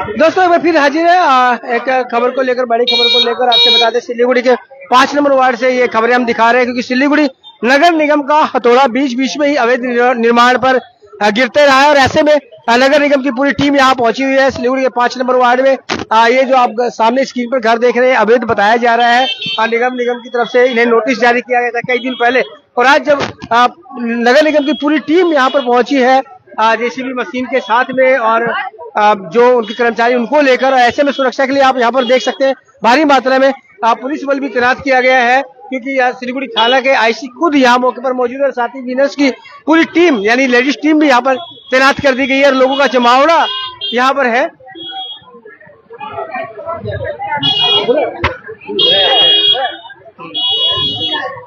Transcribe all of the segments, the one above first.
दोस्तों एक बार फिर हाजिर है एक खबर को लेकर, बड़ी खबर को लेकर। आपसे बता दें सिलीगुड़ी के 5 नंबर वार्ड से ये खबरें हम दिखा रहे हैं, क्योंकि सिलीगुड़ी नगर निगम का हथौड़ा बीच बीच में ही अवैध निर्माण पर गिरते रहा है। और ऐसे में नगर निगम की पूरी टीम यहाँ पहुंची हुई है सिलीगुड़ी के 5 नंबर वार्ड में। ये जो आप सामने स्क्रीन पर घर देख रहे हैं अवैध बताया जा रहा है। निगम की तरफ से इन्हें नोटिस जारी किया गया था कई दिन पहले, और आज जब नगर निगम की पूरी टीम यहाँ पर पहुंची है जेसीबी मशीन के साथ में, और जो उनके कर्मचारी उनको लेकर, ऐसे में सुरक्षा के लिए आप यहाँ पर देख सकते हैं भारी मात्रा में पुलिस बल भी तैनात किया गया है, क्योंकि सिलीगुड़ी थाना के आईसी खुद यहाँ मौके पर मौजूद है। और साथ ही विनर्स की पूरी टीम यानी लेडीज टीम भी यहाँ पर तैनात कर दी गई है, और लोगों का जमावड़ा यहाँ पर है।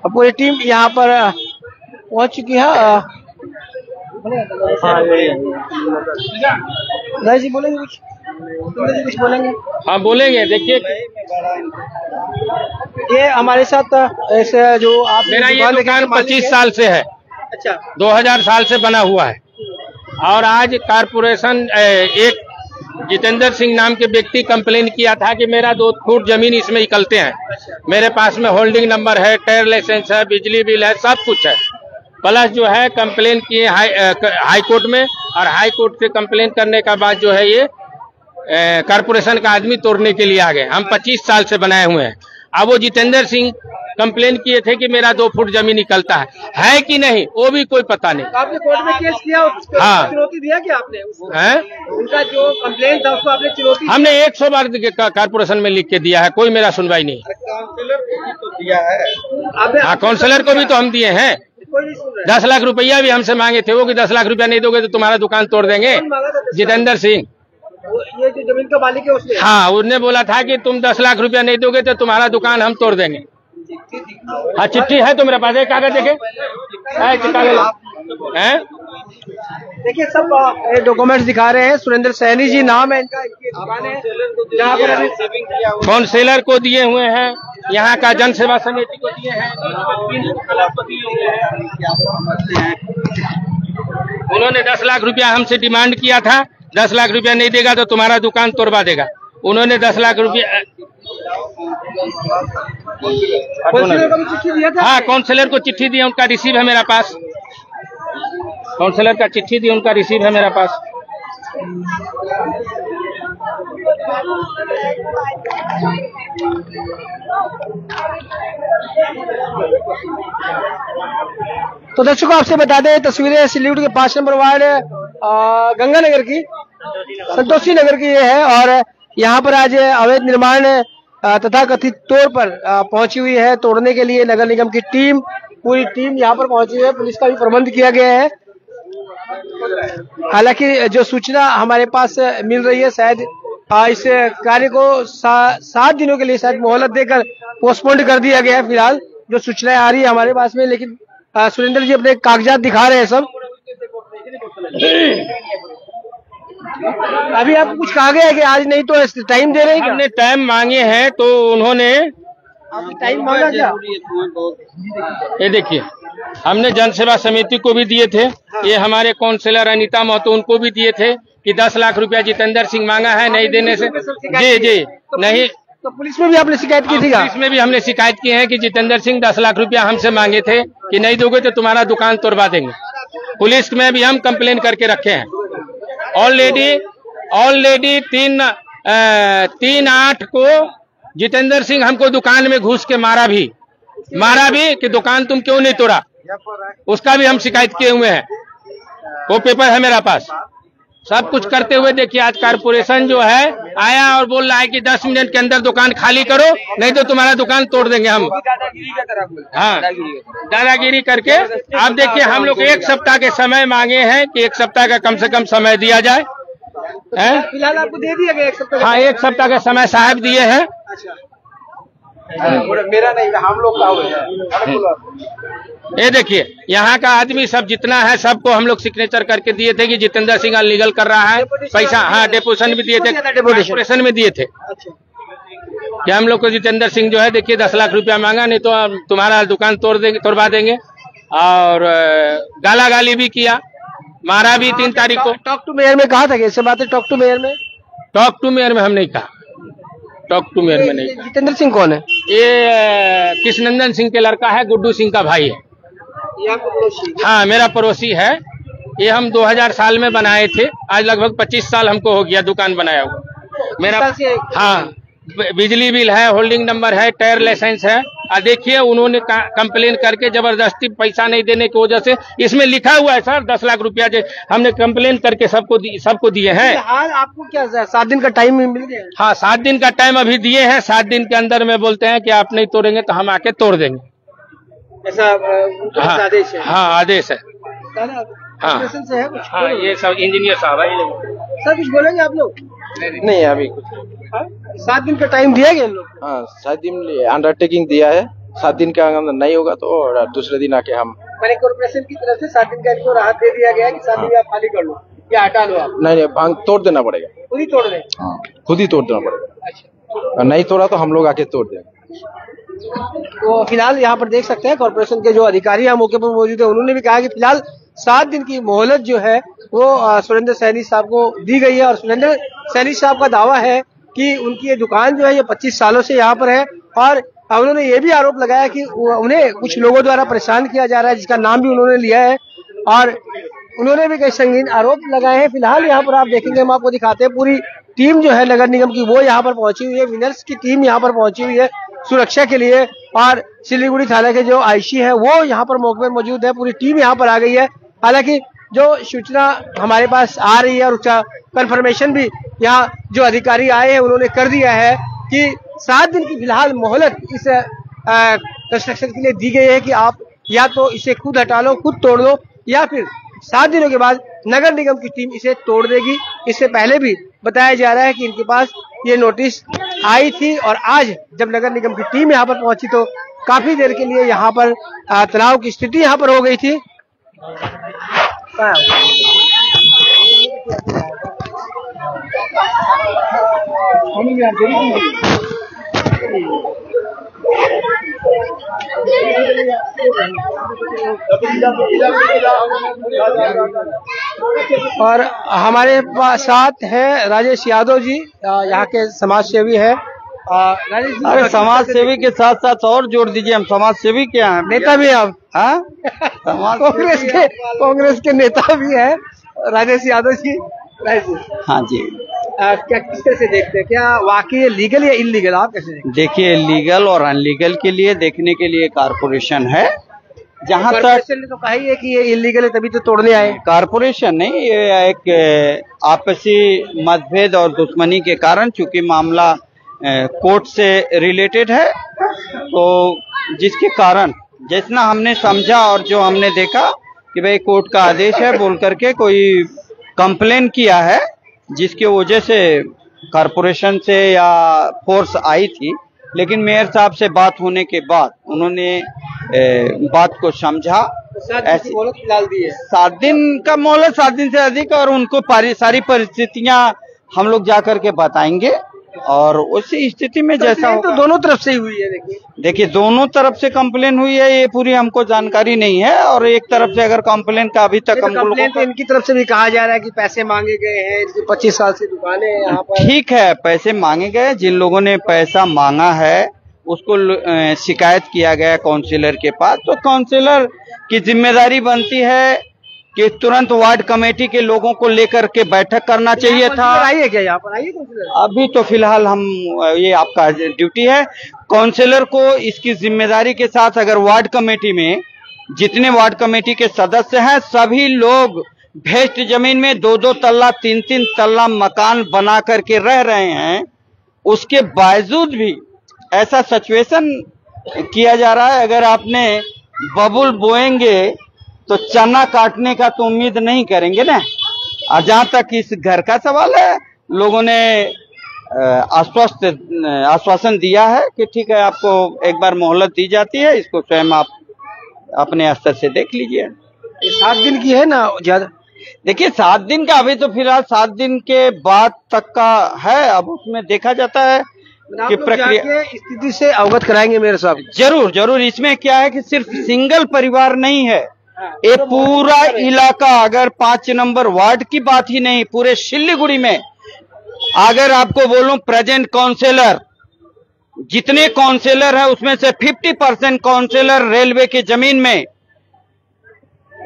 पूरी टीम यहाँ पर पहुंच चुकी है। जी बोलेंगे कुछ बोलेंगे? हाँ बोलेंगे। देखिए ये हमारे साथ ऐसे जो आप मेरा ये दुकान 25 साल से है। अच्छा। 2000 साल से बना हुआ है, और आज कारपोरेशन एक जितेंद्र सिंह नाम के व्यक्ति कंप्लेन किया था कि मेरा 2 फुट जमीन इसमें निकलते हैं। मेरे पास में होल्डिंग नंबर है, टायर लाइसेंस है, बिजली बिल है, सब कुछ है। प्लस जो है कंप्लेन किए हाई कोर्ट में, और हाई कोर्ट से कंप्लेन करने का बाद जो है ये कारपोरेशन का आदमी तोड़ने के लिए आ गए। हम 25 साल से बनाए हुए हैं। अब वो जितेंद्र सिंह कंप्लेन किए थे कि मेरा 2 फुट जमीन निकलता है कि नहीं, वो भी कोई पता नहीं। आपने कोर्ट में केस किया, हाँ चुनौती दिया क्या आपने? है उनका जो कंप्लेन था उसको आपने चुनौती? हमने 100 बार कारपोरेशन में लिख के दिया है, कोई मेरा सुनवाई नहीं। काउंसलर को भी तो दिया है। हाँ काउंसलर को भी तो हम दिए हैं। 10 लाख रुपया भी हमसे मांगे थे वो, कि 10 लाख रुपया नहीं दोगे तो तुम्हारा दुकान तोड़ देंगे। जितेंद्र सिंह, ये जो जमीन का मालिक है उसने? हाँ, उसने बोला था कि तुम 10 लाख रुपया नहीं दोगे तो तुम्हारा दुकान हम तोड़ देंगे। हाँ चिट्ठी है तो मेरे पास, एक कागज देखे हैं। देखिए सब डॉक्यूमेंट्स दिखा रहे हैं। सुरेंद्र सैनी जी नाम है इनका, दुकान है जहाँ पर काउंसिलर को दिए हुए हैं, यहाँ का जन सेवा समिति को दिए हैं। उन्होंने 10 लाख रुपया हमसे डिमांड किया था, 10 लाख रुपया नहीं देगा तो तुम्हारा दुकान तोड़वा देगा। उन्होंने 10 लाख रुपया हाँ काउंसिलर को चिट्ठी दी, उनका रिसीव है मेरा पास। काउंसिलर का चिट्ठी दी, उनका रिसीव है मेरा पास। तो दर्शकों आपसे बता दें तस्वीरें सिलीगुड़ी के 5 नंबर वार्ड गंगानगर की, संतोषी नगर की ये है। और यहाँ पर आज अवैध निर्माण तथा कथित तौर पर पहुंची हुई है तोड़ने के लिए नगर निगम की टीम, पूरी टीम यहाँ पर पहुंची है। पुलिस का भी प्रबंध किया गया है। हालांकि जो सूचना हमारे पास मिल रही है, शायद इस कार्य को 7 दिनों के लिए शायद मोहलत देकर पोस्टपोन कर दिया गया है। फिलहाल जो सूचनाएं आ रही है हमारे पास में, लेकिन सुरेंद्र जी अपने कागजात दिखा रहे हैं सब। अभी आपको कुछ कहा गया है कि आज नहीं तो टाइम दे रहे हैं? हमने टाइम मांगे हैं तो उन्होंने टाइम मांगा क्या? ये देखिए हमने जन सेवा समिति को भी दिए थे। ये हमारे काउंसिलर अनीता महतो उनको भी दिए थे कि 10 लाख रुपया जितेंद्र सिंह मांगा है, नहीं देने से जी नहीं। तो पुलिस में भी आपने शिकायत की थी? पुलिस में भी हमने शिकायत की है कि जितेंद्र सिंह 10 लाख रुपया हमसे मांगे थे कि नहीं दोगे तो तुम्हारा दुकान तोड़वा देंगे। पुलिस में भी हम कंप्लेन करके रखे हैं। ऑलरेडी 3/8 को जितेंद्र सिंह हमको दुकान में घुस के मारा भी कि दुकान तुम क्यों नहीं तोड़ा, उसका भी हम शिकायत किए हुए हैं। वो पेपर है मेरा पास। सब कुछ करते हुए देखिए आज कारपोरेशन जो है आया और बोल रहा है कि 10 मिनट के अंदर दुकान खाली करो, नहीं तो तुम्हारा दुकान तोड़ देंगे हम। हाँ दादागिरी करके। आप देखिए हम लोग 1 सप्ताह के समय मांगे हैं कि 1 सप्ताह का कम से कम समय दिया जाए। फिलहाल आपको दे दिया गया 1 सप्ताह? हाँ 1 सप्ताह का समय साहब दिए हैं। मेरा नहीं, हम लोग का। ये देखिए यहाँ का आदमी सब जितना है सबको हम लोग सिग्नेचर करके दिए थे कि जितेंद्र सिंह लीगल कर रहा है पैसा। हाँ डेपोजिशन भी दिए थे, डेपोजिशन में दिए थे कि हम लोग को जितेंद्र सिंह जो है देखिए 10 लाख रुपया मांगा, नहीं तो तुम्हारा दुकान तोड़वा देंगे। और गाला गाली भी किया, मारा भी 3 तारीख को। टॉक टू मेयर में कहा था कि ऐसे बातें टॉक टू मेयर में टॉक टू मेयर में हम नहीं कहा, टॉक टू मेयर में नहीं कहा। जितेंद्र सिंह कौन है? ये कृष्णनंदन सिंह के लड़का है, गुड्डू सिंह का भाई है। हाँ, मेरा पड़ोसी है। ये हम 2000 साल में बनाए थे, आज लगभग 25 साल हमको हो गया दुकान बनाया हुआ। मेरा हाँ, बिजली बिल है, होल्डिंग नंबर है, टायर लाइसेंस है। और देखिए उन्होंने कंप्लेन करके जबरदस्ती पैसा नहीं देने की वजह से, इसमें लिखा हुआ है सर 10 लाख रुपया जो हमने कंप्लेन करके सबको दिए हैं। हाल आपको क्या 7 दिन का टाइम मिल गया? हाँ, 7 दिन का टाइम अभी दिए हैं। 7 दिन के अंदर में बोलते हैं कि आप नहीं तोड़ेंगे तो हम आके तोड़ देंगे, ऐसा आदेश है। हाँ, आदेश है। हाँ, से है कुछ? हाँ, ये सब इंजीनियर साहब है। सर कुछ बोलेंगे आप लोग? नहीं, अभी कुछ 7 दिन का टाइम दिया गया इन लोग? हाँ, 7 दिन अंडरटेकिंग दिया है। 7 दिन के अंदर नहीं होगा तो दूसरे दिन आके हम मैंने कॉर्पोरेशन की तरफ से 7 दिन का इनको राहत दे दिया गया कि 7 दिन आप खाली कर लो या हटा लो आप। नहीं, भांग तोड़ देना पड़ेगा, खुद ही तोड़ दें? हाँ, खुद ही तोड़ देना पड़ेगा। अच्छा, नहीं तोड़ा तो हम लोग आके तोड़ देंगे। तो फिलहाल यहाँ पर देख सकते हैं कॉर्पोरेशन के जो अधिकारी यहाँ मौके पर मौजूद है, उन्होंने भी कहा कि फिलहाल 7 दिन की मोहलत जो है वो सुरेंद्र सैनी साहब को दी गई है। और सुरेंद्र सैनी साहब का दावा है कि उनकी ये दुकान जो है ये 25 सालों से यहाँ पर है। और उन्होंने ये भी आरोप लगाया कि उन्हें कुछ लोगों द्वारा परेशान किया जा रहा है, जिसका नाम भी उन्होंने लिया है। और उन्होंने भी कई संगीन आरोप लगाए हैं। फिलहाल यहाँ पर आप देखेंगे, हम आपको दिखाते हैं, पूरी टीम जो है नगर निगम की वो यहाँ पर पहुंची हुई है। विनर्स की टीम यहाँ पर पहुंची हुई है सुरक्षा के लिए। और सिलीगुड़ी थाना के जो आईसी है वो यहाँ पर मौके पर मौजूद है, पूरी टीम यहाँ पर आ गई है। हालांकि जो सूचना हमारे पास आ रही है और उसका कंफर्मेशन भी यहाँ जो अधिकारी आए हैं उन्होंने कर दिया है कि 7 दिन की फिलहाल मोहलत इस कंस्ट्रक्शन के लिए दी गई है कि आप या तो इसे खुद हटा लो, खुद तोड़ लो, या फिर 7 दिनों के बाद नगर निगम की टीम इसे तोड़ देगी। इससे पहले भी बताया जा रहा है कि इनके पास ये नोटिस आई थी और आज जब नगर निगम की टीम यहाँ पर पहुंची तो काफी देर के लिए यहाँ पर तनाव की स्थिति यहाँ पर हो गई थी। और हमारे साथ है राजेश यादव जी, यहाँ के समाज सेवी है। राजेश जी, अरे समाज सेवी के साथ साथ और जोड़ दीजिए, हम समाज सेवी क्या हैं? नेता भी आप? हाँ, कांग्रेस के नेता भी है राजेश यादव जी। हाँ जी। क्या किस तरह से देखते हैं, क्या वाकई लीगल या इलीगल, आप कैसे देखते हैं? देखिए, लीगल और अनलीगल के लिए देखने के लिए कारपोरेशन है। जहाँ तक ने तो कहा ही है कि ये इलीगल है तभी तो तोड़ने आए। कारपोरेशन नहीं, ये एक आपसी मतभेद और दुश्मनी के कारण, चूंकि मामला कोर्ट से रिलेटेड है, तो जिसके कारण जितना हमने समझा और जो हमने देखा कि भाई कोर्ट का आदेश है बोल करके कोई कंप्लेन किया है, जिसके वजह से कारपोरेशन से या फोर्स आई थी। लेकिन मेयर साहब से बात होने के बाद उन्होंने बात को समझा। ऐसी मोहलत फिलहाल दी है 7 दिन का मोहलत, 7 दिन से अधिक, और उनको सारी परिस्थितियां हम लोग जाकर के बताएंगे और उसी स्थिति में जैसा तो दोनों तरफ से ही हुई है। देखिए दोनों तरफ से कंप्लेन हुई है, ये पूरी हमको जानकारी नहीं है। और एक तरफ से अगर कंप्लेन का अभी तक तो इनकी तरफ से भी कहा जा रहा है कि पैसे मांगे गए हैं, 25 साल से दुकानें हैं यहाँ पर। ठीक है, पैसे मांगे गए, जिन लोगों ने पैसा मांगा है उसको शिकायत किया गया काउंसिलर के पास, तो काउंसिलर की जिम्मेदारी बनती है कि तुरंत वार्ड कमेटी के लोगों को लेकर के बैठक करना चाहिए था। आइए क्या यहाँ पर, आइए काउंसिलर। अभी तो फिलहाल हम, ये आपका ड्यूटी है, काउंसिलर को इसकी जिम्मेदारी के साथ, अगर वार्ड कमेटी में जितने वार्ड कमेटी के सदस्य हैं सभी लोग भेस्ट जमीन में 2-2 तल्ला 3-3 तल्ला मकान बना करके रह रहे हैं, उसके बावजूद भी ऐसा सिचुएशन किया जा रहा है। अगर आपने बबुल बोएंगे तो चना काटने का तो उम्मीद नहीं करेंगे ना। और जहां तक इस घर का सवाल है, लोगों ने आश्वासन दिया है कि ठीक है, आपको एक बार मोहलत दी जाती है, इसको स्वयं आप अपने स्तर से देख लीजिए। 7 दिन की है ना ज्यादा? देखिए 7 दिन का, अभी तो फिलहाल 7 दिन के बाद तक का है। अब उसमें देखा जाता है कि प्रक्रिया स्थिति से अवगत कराएंगे मेरे साहब। जरूर। इसमें क्या है कि सिर्फ सिंगल परिवार नहीं है, ये पूरा इलाका, अगर 5 नंबर वार्ड की बात ही नहीं, पूरे सिलीगुड़ी में अगर आपको बोलूं प्रेजेंट काउंसिलर, जितने काउंसिलर है उसमें से 50% काउंसिलर रेलवे की जमीन में,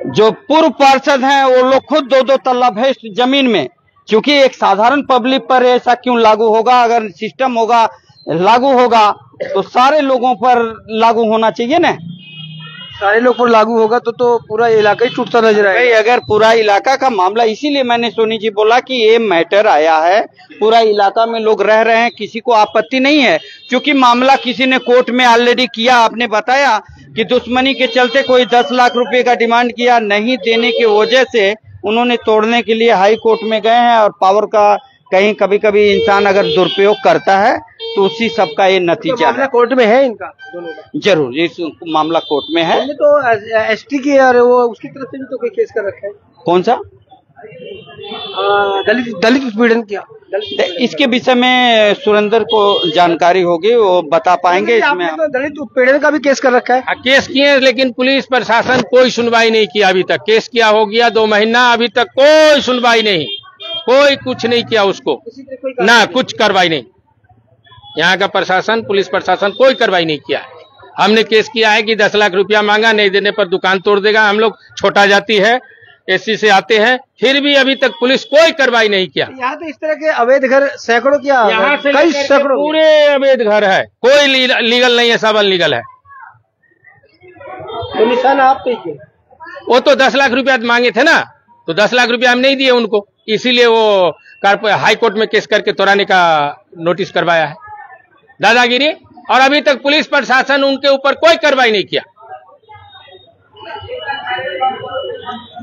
जो पूर्व पार्षद हैं वो लोग खुद 2-2 तल्ला भेस्ट जमीन में। क्योंकि एक साधारण पब्लिक पर ऐसा क्यों लागू होगा? अगर सिस्टम होगा, लागू होगा तो सारे लोगों पर लागू होना चाहिए ना। सारे लोग पर लागू होगा तो पूरा इलाका ही टूटता नजर आएगा। अगर पूरा इलाका का मामला, इसीलिए मैंने सोनी जी बोला कि ये मैटर आया है, पूरा इलाका में लोग रह रहे हैं, किसी को आपत्ति नहीं है। क्योंकि मामला किसी ने कोर्ट में ऑलरेडी किया, आपने बताया कि दुश्मनी के चलते कोई 10 लाख रुपए का डिमांड किया, नहीं देने की वजह से उन्होंने तोड़ने के लिए हाई कोर्ट में गए हैं। और पावर का कहीं कभी कभी इंसान अगर दुरुपयोग करता है तो उसी सब का ये नतीजा है। कोर्ट में है इनका दोनों का? जरूर, इस मामला कोर्ट में है। तो एसटी की और वो उसकी तरफ से भी तो कोई केस कर रखा है। कौन सा? दलित उत्पीड़न किया। इसके विषय में सुरेंद्र को जानकारी होगी, वो बता पाएंगे। इसमें तो दलित उत्पीड़न का भी केस कर रखा है। केस किए, लेकिन पुलिस प्रशासन कोई सुनवाई नहीं किया अभी तक। केस किया हो गया 2 महीना, अभी तक कोई सुनवाई नहीं, कोई कुछ नहीं किया उसको, ना कुछ कार्रवाई नहीं। यहाँ का प्रशासन, पुलिस प्रशासन कोई कार्रवाई नहीं किया है। हमने केस किया है कि 10 लाख रुपया मांगा, नहीं देने पर दुकान तोड़ देगा। हम लोग छोटा जाति है, एससी से आते हैं, फिर भी अभी तक पुलिस कोई कार्रवाई नहीं किया। यहाँ तो इस तरह के अवैध घर सैकड़ों किया, यहाँ से कई सैकड़ों पूरे अवैध घर है, कोई लीगल नहीं है, सब अनलीगल है। तो निशान आप पे ही। वो तो 10 लाख रुपया मांगे थे ना, तो 10 लाख रुपया हम नहीं दिए उनको, इसीलिए वो हाई कोर्ट में केस करके तोड़ाने का नोटिस करवाया है, दादागिरी। और अभी तक पुलिस प्रशासन उनके ऊपर कोई कार्रवाई नहीं किया।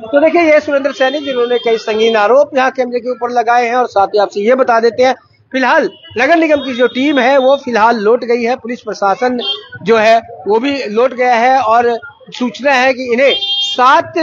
तो देखिए, ये सुरेंद्र सैनी जिन्होंने कई संगीन आरोप यहाँ कैमरे के ऊपर लगाए हैं। और साथ ही आपसे ये बता देते हैं, फिलहाल नगर निगम की जो टीम है वो फिलहाल लौट गई है, पुलिस प्रशासन जो है वो भी लौट गया है। और सूचना है कि इन्हें 7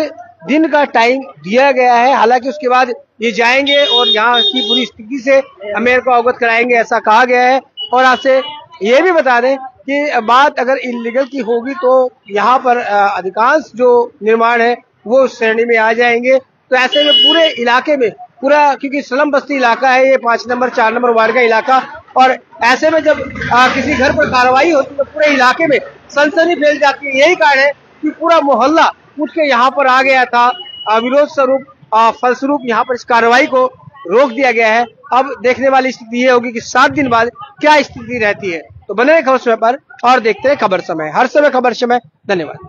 दिन का टाइम दिया गया है। हालांकि उसके बाद ये जाएंगे और यहाँ की पूरी स्थिति से मेयर को अवगत कराएंगे, ऐसा कहा गया है। और आपसे ये भी बता दें कि बात अगर इलीगल की होगी तो यहाँ पर अधिकांश जो निर्माण है वो उस श्रेणी में आ जाएंगे। तो ऐसे में पूरे इलाके में पूरा, क्योंकि स्लम बस्ती इलाका है ये, 5 नंबर 4 नंबर वार्ड का इलाका, और ऐसे में जब किसी घर पर कार्रवाई होती है तो पूरे इलाके में सनसनी फैल जाती है। यही कारण है कि पूरा मोहल्ला उठ के यहाँ पर आ गया था। विरोध स्वरूप फलस्वरूप यहाँ पर इस कार्रवाई को रोक दिया गया है। अब देखने वाली स्थिति ये होगी कि 7 दिन बाद क्या स्थिति रहती है। तो बने रहे खबर समय पर और देखते हैं खबर समय, हर समय खबर समय। धन्यवाद।